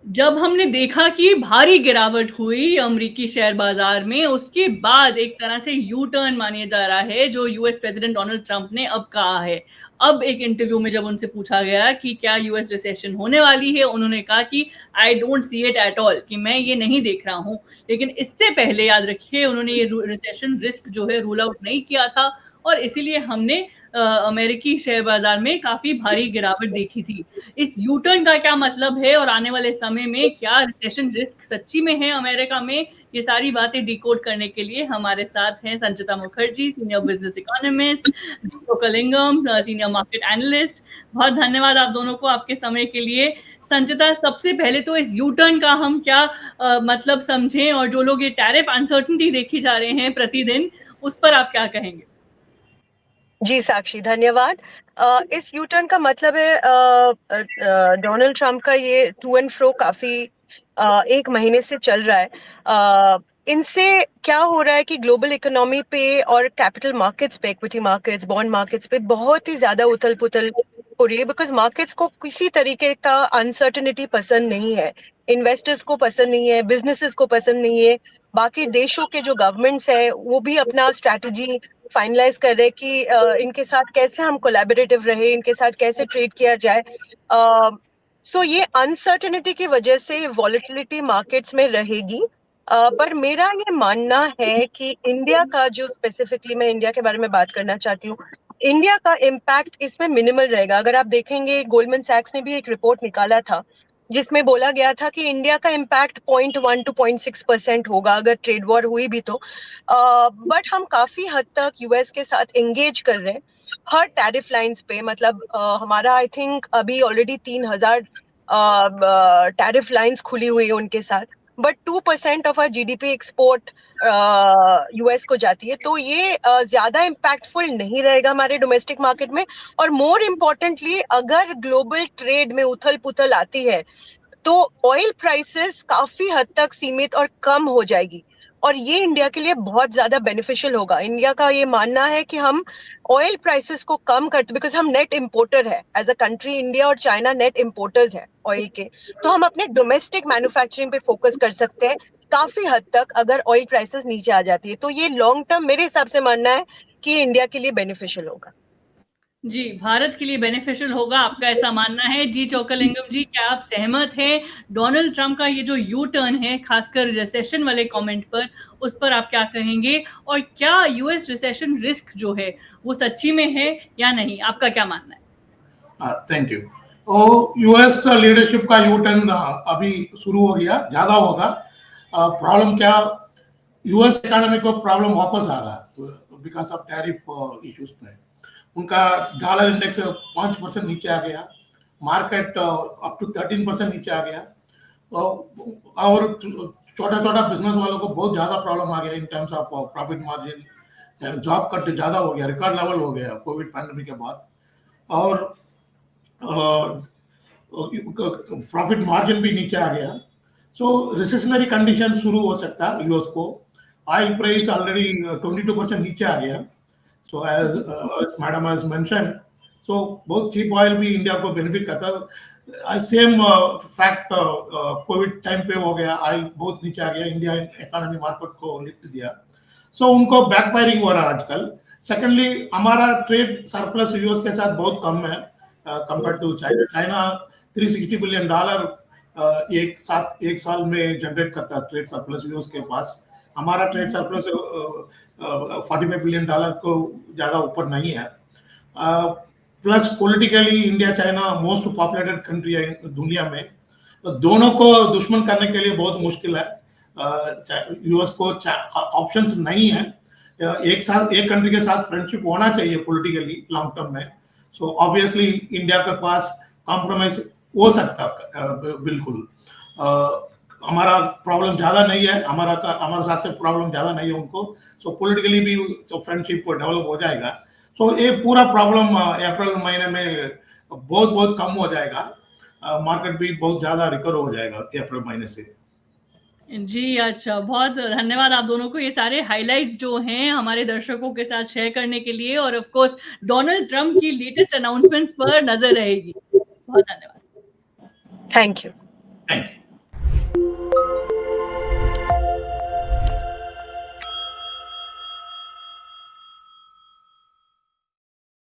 जब हमने देखा कि भारी गिरावट हुई अमेरिकी शेयर बाजार में, उसके बाद एक तरह से यू टर्न माना जा रहा है, जो यूएस प्रेसिडेंट डोनाल्ड ट्रंप ने अब कहा है। अब एक इंटरव्यू में जब उनसे पूछा गया कि क्या यूएस रिसेशन होने वाली है, उन्होंने कहा कि I don't see it at all, कि मैं ये नहीं देख रहा हूँ। लेकिन इससे पहले याद रखिए उन्होंने ये रिसेशन रिस्क जो है रूल आउट नहीं किया था और इसीलिए हमने अमेरिकी शेयर बाजार में काफ़ी भारी गिरावट देखी थी। इस यू टर्न का क्या मतलब है और आने वाले समय में क्या रिसेशन रिस्क सच्ची में है अमेरिका में? ये सारी बातें डिकोड करने के लिए हमारे साथ हैं संचिता मुखर्जी, सीनियर बिज़नेस इकोनॉमिस्ट, जीतो कलिंगम, सीनियर मार्केट एनालिस्ट। बहुत धन्यवाद आप दोनों को आपके समय के लिए। संचिता, सबसे पहले तो इस यू टर्न का हम क्या मतलब समझें और जो लोग ये टैरिफ अनसर्टेनिटी देखी जा रहे हैं प्रतिदिन, उस पर आप क्या कहेंगे? जी साक्षी, धन्यवाद। इस यू टर्न का मतलब है डोनाल्ड ट्रंप का ये टू एंड फ्रो काफी एक महीने से चल रहा है। इनसे क्या हो रहा है कि ग्लोबल इकोनॉमी पे और कैपिटल मार्केट्स पे, इक्विटी मार्केट्स, बॉन्ड मार्केट्स पे बहुत ही ज्यादा उथल पुथल हो रही है, बिकॉज मार्केट्स को किसी तरीके का अनसर्टेनिटी पसंद नहीं है। इन्वेस्टर्स को पसंद नहीं है, बिजनेसेस को पसंद नहीं है। बाकी देशों के जो गवर्नमेंट्स है वो भी अपना स्ट्रैटेजी फाइनलाइज कर रहे हैं कि इनके साथ कैसे हम कोलैबोरेटिव रहे, इनके साथ कैसे ट्रेड किया जाए। सो ये अनसर्टेनिटी की वजह से वॉलेटिलिटी मार्केट्स में रहेगी। पर मेरा ये मानना है कि इंडिया का जो स्पेसिफिकली, मैं इंडिया के बारे में बात करना चाहती हूँ, इंडिया का इम्पैक्ट इसमें मिनिमल रहेगा। अगर आप देखेंगे, गोल्डमैन सैक्स ने भी एक रिपोर्ट निकाला था जिसमें बोला गया था कि इंडिया का इम्पैक्ट 0.1 to 0.6% होगा अगर ट्रेड वॉर हुई भी तो। बट हम काफी हद तक यूएस के साथ एंगेज कर रहे हैं हर टैरिफ लाइंस पे। मतलब हमारा आई थिंक अभी ऑलरेडी 3,000 टैरिफ लाइंस खुली हुई है उनके साथ, but 2% of our GDP export US को जाती है। तो ये ज्यादा इम्पैक्टफुल नहीं रहेगा हमारे डोमेस्टिक मार्केट में। और मोर इम्पोर्टेंटली, अगर ग्लोबल ट्रेड में उथल पुथल आती है तो ऑयल प्राइसेस काफी हद तक सीमित और कम हो जाएगी, और ये इंडिया के लिए बहुत ज्यादा बेनिफिशियल होगा। इंडिया का ये मानना है कि हम ऑयल प्राइसेस को कम करते, बिकॉज हम नेट इंपोर्टर है एज अ कंट्री। इंडिया और चाइना नेट इंपोर्टर्स है ऑयल के, तो हम अपने डोमेस्टिक मैन्युफैक्चरिंग पे फोकस कर सकते हैं काफी हद तक अगर ऑयल प्राइसेस नीचे आ जाती है। तो ये लॉन्ग टर्म मेरे हिसाब से मानना है कि इंडिया के लिए बेनिफिशियल होगा। जी, भारत के लिए बेनिफिशियल होगा, आपका ऐसा मानना है। जी चोकलिंगम जी, क्या आप सहमत हैं? डोनाल्ड ट्रंप का ये जो यू टर्न है, खासकर रिसेशन वाले कमेंट पर, उस पर आप क्या कहेंगे? और क्या यूएस रिसेशन रिस्क जो है, वो सच्ची में है या नहीं? आपका क्या मानना है? Thank you. यूएस लीडरशिप का यू टर्न अभी शुरू हो गया, ज्यादा होगा। प्रॉब्लम क्या, यूएस इकोनॉमी को प्रॉब्लम वापस आ रहा है बिकॉज ऑफ टैरिफ इश्यूज में। उनका डॉलर इंडेक्स 5% नीचे आ गया, मार्केट अप टू 13% नीचे आ गया, और छोटा छोटा बिजनेस वालों को बहुत ज्यादा प्रॉब्लम आ गया in terms of profit margin. Job cut ज्यादा हो गया, रिकॉर्ड लेवल हो गया कोविड पैंडेमिक के बाद। और प्रॉफिट मार्जिन भी नीचे आ गया। सो रिसेशनरी कंडीशन शुरू हो सकता है यूएस को। ऑयल प्राइस ऑलरेडी 22% नीचे आ गया। So as madam has mention, so बहुत चीप ऑयल भी इंडिया को बेनिफिट करता है। सेम फैक्ट कोविड टाइम पे हो गया, ऑयल बहुत नीचे आ गया, इंडिया इकोनॉमी मार्केट को लिफ्ट दिया। सो उनको बैकफायरिंग हो रहा है आजकल। सेकेंडली, हमारा ट्रेड सरप्लस यूएस के साथ बहुत कम है compare to China. China $360 billion एक साल में जनरेट करता है ट्रेड सरप्लस यूएस के पास। हमारा ट्रेड सरप्लस $45 बिलियन को ज्यादा ऊपर नहीं है। Plus politically India China most populated country है दुनिया में, तो दोनों को दुश्मन करने के लिए बहुत मुश्किल है। यूएस को ऑप्शंस नहीं है। एक साथ एक कंट्री के साथ फ्रेंडशिप होना चाहिए पॉलिटिकली लॉन्ग टर्म में। सो ऑब्वियसली इंडिया के पास कॉम्प्रोमाइज हो सकता है बिल्कुल। हमारा प्रॉब्लम ज्यादा नहीं है, हमारे साथ से प्रॉब्लम ज्यादा नहीं है उनको। सो पॉलिटिकली भी तो फ्रेंडशिप डेवलप हो जाएगा। सो ये पूरा प्रॉब्लम अप्रैल महीने में बहुत बहुत कम हो जाएगा। मार्केट भी बहुत ज्यादा रिकवर हो जाएगा अप्रैल महीने से। जी, अच्छा, बहुत धन्यवाद आप दोनों को ये सारे हाइलाइट्स जो हैं हमारे दर्शकों के साथ शेयर करने के लिए, और ऑफ कोर्स डोनाल्ड ट्रंप की लेटेस्ट अनाउंसमेंट्स पर नज़र रहेगी। बहुत धन्यवाद। Thank you. Thank you.